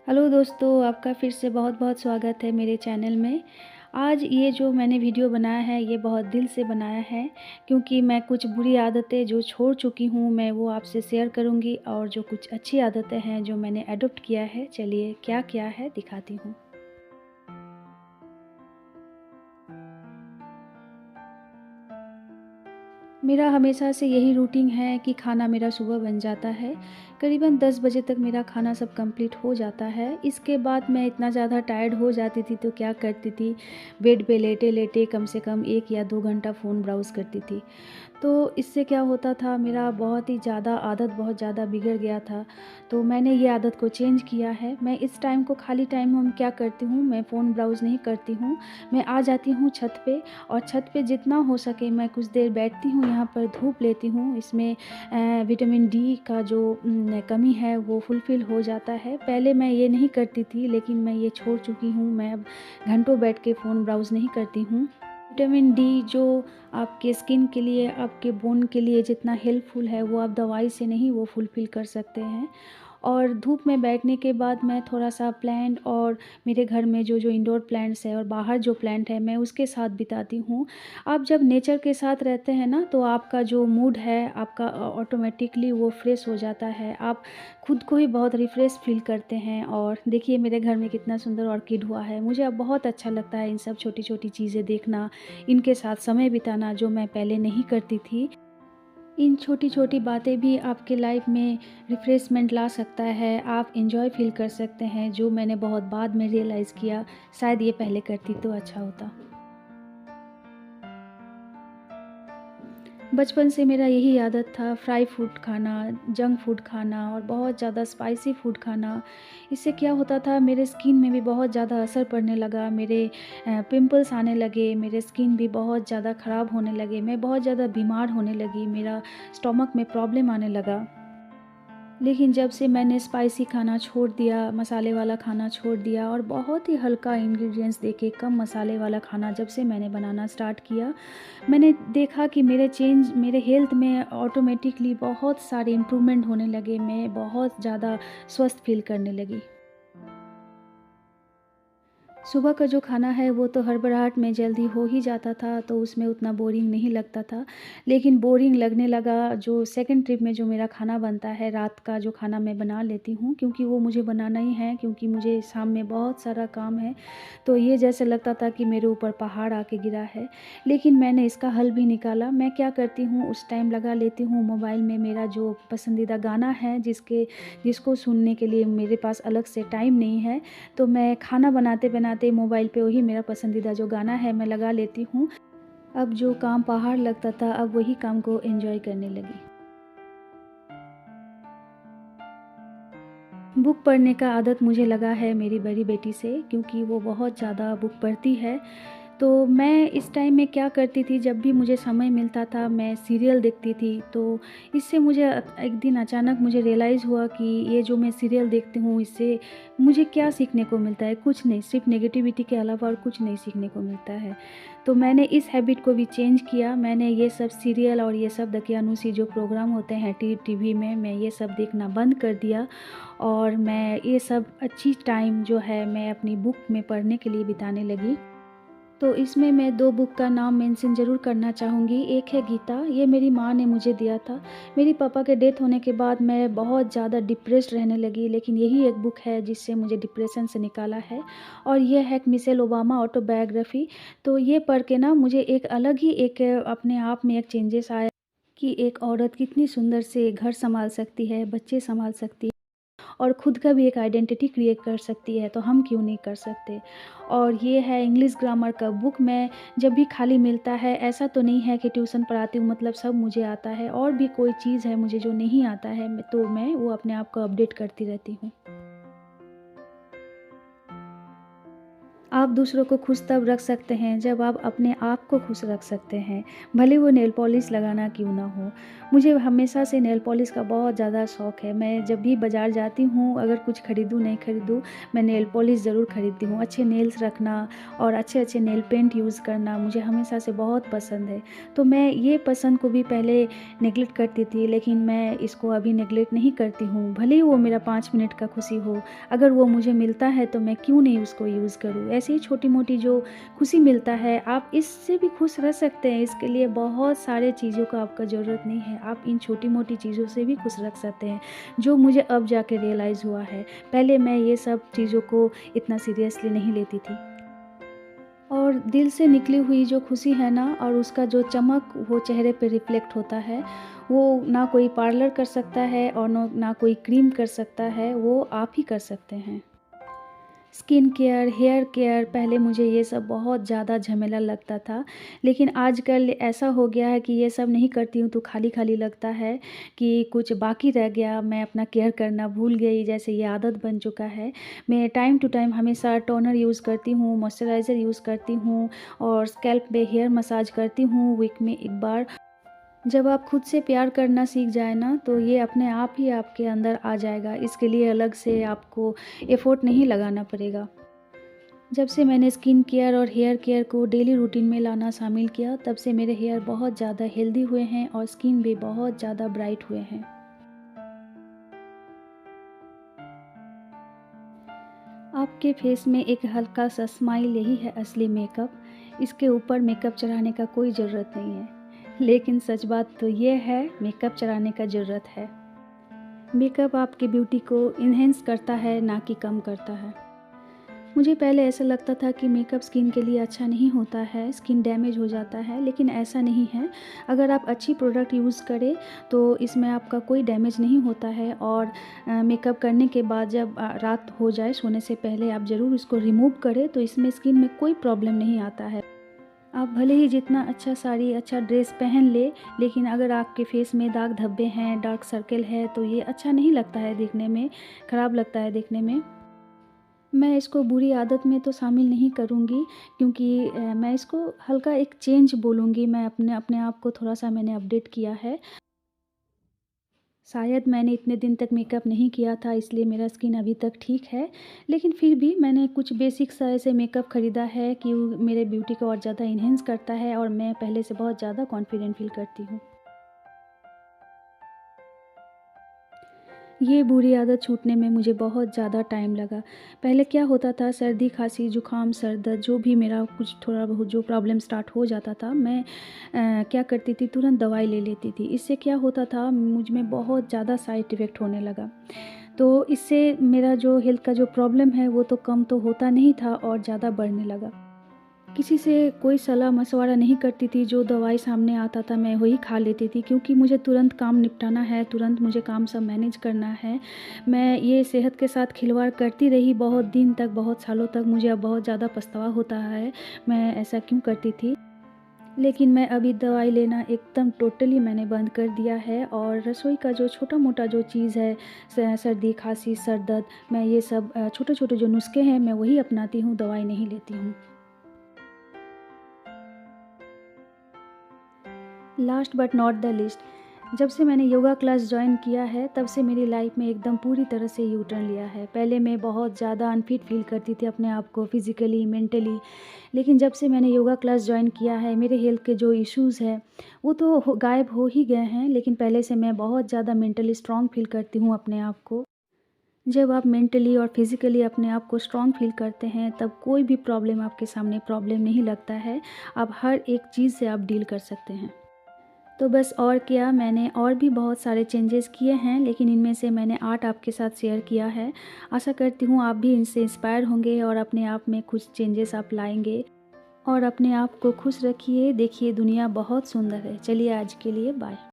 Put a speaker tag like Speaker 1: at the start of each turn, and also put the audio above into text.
Speaker 1: Hello दोस्तों, आपका फिर से बहुत-बहुत स्वागत है मेरे चैनल में। आज ये जो मैंने वीडियो बनाया है, ये बहुत दिल से बनाया है क्योंकि मैं कुछ बुरी आदतें जो छोड़ चुकी हूँ, मैं वो आपसे शेयर करूँगी और जो कुछ अच्छी आदतें हैं, जो मैंने एडॉप्ट किया है, चलिए क्या-क्या है दिखाती हूँ। मेरा हमेशा से यही रूटीन है कि खाना मेरा सुबह बन जाता है। करीबन 10 बजे तक मेरा खाना सब कंप्लीट हो जाता है। इसके बाद मैं इतना ज़्यादा टायर्ड हो जाती थी तो क्या करती थी, बेड पे लेटे-लेटे कम से कम 1 या 2 घंटा फ़ोन ब्राउज़ करती थी। तो इससे क्या होता था, मेरा बहुत ही ज़्यादा आदत बहुत ज़्यादा बिगड़ गया था। तो मैंने ये आदत को चेंज किया है। मैं इस टाइम को खाली टाइम में क्या करती हूँ, मैं फ़ोन ब्राउज़ नहीं करती हूँ। मैं आ जाती हूँ छत पे और छत पे जितना हो सके मैं कुछ देर बैठती हूँ, यहाँ पर धूप लेती हूँ। इसमें विटामिन डी का जो कमी है वो फुलफ़िल हो जाता है। पहले मैं ये नहीं करती थी लेकिन मैं ये छोड़ चुकी हूँ। मैं अब घंटों बैठ के फ़ोन ब्राउज़ नहीं करती हूँ। विटामिन डी जो आपके स्किन के लिए, आपके बोन के लिए जितना हेल्पफुल है, वो आप दवाई से नहीं वो फुलफ़िल कर सकते हैं। और धूप में बैठने के बाद मैं थोड़ा-सा प्लांट और मेरे घर में जो-जो इंडोर प्लांट्स है और बाहर जो प्लांट है, मैं उसके साथ बिताती हूँ। आप जब नेचर के साथ रहते हैं ना, तो आपका जो मूड है, आपका ऑटोमेटिकली वो फ्रेश हो जाता है। आप खुद को ही बहुत रिफ़्रेश फ़ील करते हैं और देखिए मेरे घर में कितना सुंदर ऑर्किड हुआ है। मुझे अब बहुत अच्छा लगता है इन सब छोटी-छोटी चीज़ें देखना, इनके साथ समय बिताना जो मैं पहले नहीं करती थी। इन छोटी-छोटी बातें भी आपके लाइफ में रिफ़्रेशमेंट ला सकता है, आप एन्जॉय फ़ील कर सकते हैं, जो मैंने बहुत बाद में रियलाइज़ किया, शायद ये पहले करती तो अच्छा होता। बचपन से मेरा यही आदत था फ्राई फूड खाना, जंक फूड खाना और बहुत ज़्यादा स्पाइसी फूड खाना। इससे क्या होता था, मेरे स्किन में भी बहुत ज़्यादा असर पड़ने लगा, मेरे पिंपल्स आने लगे, मेरे स्किन भी बहुत ज़्यादा ख़राब होने लगे, मैं बहुत ज़्यादा बीमार होने लगी, मेरा स्टमक में प्रॉब्लम आने लगा। लेकिन जब से मैंने स्पाइसी खाना छोड़ दिया, मसाले वाला खाना छोड़ दिया और बहुत ही हल्का इंग्रीडिएंट्स देके कम मसाले वाला खाना जब से मैंने बनाना स्टार्ट किया, मैंने देखा कि मेरे हेल्थ में ऑटोमेटिकली बहुत सारे इम्प्रूवमेंट होने लगे, मैं बहुत ज़्यादा स्वस्थ फ़ील करने लगी। सुबह का जो खाना है वो तो हड़बड़ाहट में जल्दी हो ही जाता था, तो उसमें उतना बोरिंग नहीं लगता था। लेकिन बोरिंग लगने लगा जो सेकंड ट्रिप में जो मेरा खाना बनता है, रात का जो खाना मैं बना लेती हूँ क्योंकि वो मुझे बनाना ही है, क्योंकि मुझे शाम में बहुत सारा काम है। तो ये जैसे लगता था कि मेरे ऊपर पहाड़ आके गिरा है। लेकिन मैंने इसका हल भी निकाला। मैं क्या करती हूँ, उस टाइम लगा लेती हूँ मोबाइल में मेरा जो पसंदीदा गाना है जिसको सुनने के लिए मेरे पास अलग से टाइम नहीं है। तो मैं खाना बनाते-बनाते मोबाइल पे वही मेरा पसंदीदा जो गाना है मैं लगा लेती हूँ। अब जो काम पहाड़ लगता था, अब वही काम को एन्जॉय करने लगी। बुक पढ़ने का आदत मुझे लगा है मेरी बड़ी बेटी से, क्योंकि वो बहुत ज़्यादा बुक पढ़ती है। तो मैं इस टाइम में क्या करती थी, जब भी मुझे समय मिलता था मैं सीरियल देखती थी। तो इससे मुझे एक दिन अचानक मुझे रियलाइज़ हुआ कि ये जो मैं सीरियल देखती हूँ इससे मुझे क्या सीखने को मिलता है, कुछ नहीं, सिर्फ़ नेगेटिविटी के अलावा और कुछ नहीं सीखने को मिलता है। तो मैंने इस हैबिट को भी चेंज किया। मैंने ये सब सीरियल और ये सब दकियानूसी जो प्रोग्राम होते हैं टीवी में, मैं ये सब देखना बंद कर दिया और मैं ये सब अच्छी टाइम जो है मैं अपनी बुक में पढ़ने के लिए बिताने लगी। तो इसमें मैं 2 बुक का नाम मेंशन ज़रूर करना चाहूँगी। एक है गीता, ये मेरी माँ ने मुझे दिया था। मेरी पापा के डेथ होने के बाद मैं बहुत ज़्यादा डिप्रेस्ड रहने लगी, लेकिन यही एक बुक है जिससे मुझे डिप्रेशन से निकाला है। और ये है मिशेल ओबामा ऑटोबायोग्राफी। तो ये पढ़ के ना मुझे एक अलग ही एक अपने आप में एक चेंजेस आया कि एक औरत कितनी सुंदर से घर सँभाल सकती है, बच्चे सँभाल सकती है। और खुद का भी एक आइडेंटिटी क्रिएट कर सकती है, तो हम क्यों नहीं कर सकते। और ये है इंग्लिश ग्रामर का बुक। मैं जब भी खाली मिलता है, ऐसा तो नहीं है कि ट्यूशन पढ़ाती हूँ मतलब सब मुझे आता है, और भी कोई चीज़ है मुझे जो नहीं आता है तो मैं वो अपने आप को अपडेट करती रहती हूँ। आप दूसरों को खुश तब रख सकते हैं जब आप अपने आप को खुश रख सकते हैं, भले वो नेल पॉलिश लगाना क्यों ना हो। मुझे हमेशा से नेल पॉलिश का बहुत ज़्यादा शौक़ है। मैं जब भी बाज़ार जाती हूँ, अगर कुछ खरीदूँ नहीं खरीदूँ, मैं नेल पॉलिश ज़रूर खरीदती हूँ। अच्छे नेल्स रखना और अच्छे-अच्छे नेल पेंट यूज़ करना मुझे हमेशा से बहुत पसंद है। तो मैं ये पसंद को भी पहले नेगलेक्ट करती थी, लेकिन मैं इसको अभी नेगलेक्ट नहीं करती हूँ। भले ही वो मेरा 5 मिनट का खुशी हो, अगर वो मुझे मिलता है तो मैं क्यों नहीं उसको यूज़ करूँ। ऐसे ही छोटी-मोटी जो खुशी मिलता है, आप इससे भी खुश रह सकते हैं। इसके लिए बहुत सारे चीज़ों का आपका ज़रूरत नहीं है। आप इन छोटी-मोटी चीज़ों से भी खुश रख सकते हैं, जो मुझे अब जाके रियलाइज़ हुआ है। पहले मैं ये सब चीज़ों को इतना सीरियसली नहीं लेती थी। और दिल से निकली हुई जो खुशी है ना, और उसका जो चमक वो चेहरे पे रिफ्लेक्ट होता है, वो ना कोई पार्लर कर सकता है और ना कोई क्रीम कर सकता है, वो आप ही कर सकते हैं। स्किन केयर, हेयर केयर, पहले मुझे ये सब बहुत ज़्यादा झमेला लगता था, लेकिन आजकल ऐसा हो गया है कि ये सब नहीं करती हूँ तो खाली-खाली लगता है कि कुछ बाकी रह गया, मैं अपना केयर करना भूल गई, जैसे ये आदत बन चुका है। मैं टाइम टू टाइम हमेशा टोनर यूज़ करती हूँ, मॉइस्चराइज़र यूज़ करती हूँ और स्कैल्प पे हेयर मसाज करती हूँ वीक में 1 बार। जब आप खुद से प्यार करना सीख जाए ना, तो ये अपने आप ही आपके अंदर आ जाएगा। इसके लिए अलग से आपको एफ़र्ट नहीं लगाना पड़ेगा। जब से मैंने स्किन केयर और हेयर केयर को डेली रूटीन में लाना शामिल किया, तब से मेरे हेयर बहुत ज़्यादा हेल्दी हुए हैं और स्किन भी बहुत ज़्यादा ब्राइट हुए हैं। आपके फेस में एक हल्का सा स्माइल, यही है असली मेकअप। इसके ऊपर मेकअप चढ़ाने का कोई ज़रूरत नहीं है। लेकिन सच बात तो ये है, मेकअप चढ़ाने का ज़रूरत है। मेकअप आपकी ब्यूटी को इन्हेंस करता है, ना कि कम करता है। मुझे पहले ऐसा लगता था कि मेकअप स्किन के लिए अच्छा नहीं होता है, स्किन डैमेज हो जाता है, लेकिन ऐसा नहीं है। अगर आप अच्छी प्रोडक्ट यूज़ करें तो इसमें आपका कोई डैमेज नहीं होता है। और मेकअप करने के बाद जब रात हो जाए सोने से पहले आप ज़रूर उसको रिमूव करें, तो इसमें स्किन में कोई प्रॉब्लम नहीं आता है। आप भले ही जितना अच्छा साड़ी, अच्छा ड्रेस पहन ले, लेकिन अगर आपके फेस में दाग धब्बे हैं, डार्क सर्कल है, तो ये अच्छा नहीं लगता है देखने में, ख़राब लगता है देखने में। मैं इसको बुरी आदत में तो शामिल नहीं करूँगी, क्योंकि मैं इसको हल्का एक चेंज बोलूँगी। मैं अपने अपने आप को थोड़ा-सा मैंने अपडेट किया है। शायद मैंने इतने दिन तक मेकअप नहीं किया था, इसलिए मेरा स्किन अभी तक ठीक है। लेकिन फिर भी मैंने कुछ बेसिक सा ऐसे मेकअप ख़रीदा है कि वो मेरे ब्यूटी को और ज़्यादा एनहांस करता है और मैं पहले से बहुत ज़्यादा कॉन्फिडेंट फ़ील करती हूँ। ये बुरी आदत छूटने में मुझे बहुत ज़्यादा टाइम लगा। पहले क्या होता था, सर्दी, खाँसी, जुकाम, सर दर्द, जो भी मेरा कुछ थोड़ा बहुत जो प्रॉब्लम स्टार्ट हो जाता था, मैं क्या करती थी, तुरंत दवाई ले लेती थी। इससे क्या होता था, मुझ में बहुत ज़्यादा साइड इफ़ेक्ट होने लगा। तो इससे मेरा जो हेल्थ का जो प्रॉब्लम है वो तो कम तो होता नहीं था और ज़्यादा बढ़ने लगा। किसी से कोई सलाह-मशवरा नहीं करती थी, जो दवाई सामने आता था मैं वही खा लेती थी, क्योंकि मुझे तुरंत काम निपटाना है, तुरंत मुझे काम सब मैनेज करना है। मैं ये सेहत के साथ खिलवाड़ करती रही बहुत दिन तक, बहुत सालों तक। मुझे अब बहुत ज़्यादा पछतावा होता है, मैं ऐसा क्यों करती थी। लेकिन मैं अभी दवाई लेना एकदम टोटली मैंने बंद कर दिया है, और रसोई का जो छोटा-मोटा जो चीज़ है, सर्दी, खाँसी, सर दर्द, मैं ये सब छोटे-छोटे जो नुस्खे हैं मैं वही अपनाती हूँ, दवाई नहीं लेती हूँ। Last but not the least, जब से मैंने योगा क्लास जॉइन किया है, तब से मेरी लाइफ में एकदम पूरी तरह से यू टर्न लिया है। पहले मैं बहुत ज़्यादा अनफिट फ़ील करती थी अपने आप को फिज़िकली, मेंटली। लेकिन जब से मैंने योगा क्लास जॉइन किया है, मेरे हेल्थ के जो इश्यूज़ हैं वो तो गायब हो ही गए हैं, लेकिन पहले से मैं बहुत ज़्यादा मेंटली स्ट्रॉन्ग फ़ील करती हूँ अपने आप को। जब आप मेंटली और फिज़िकली अपने आप को स्ट्रॉन्ग फ़ील करते हैं, तब कोई भी प्रॉब्लम आपके सामने प्रॉब्लम नहीं लगता है। आप हर एक चीज़ से आप डील कर सकते हैं। तो बस और क्या, मैंने और भी बहुत सारे चेंजेस किए हैं, लेकिन इनमें से मैंने 8 आपके साथ शेयर किया है। आशा करती हूँ आप भी इनसे इंस्पायर होंगे और अपने आप में कुछ चेंजेस आप लाएँगे। और अपने आप को खुश रखिए, देखिए दुनिया बहुत सुंदर है। चलिए आज के लिए बाय।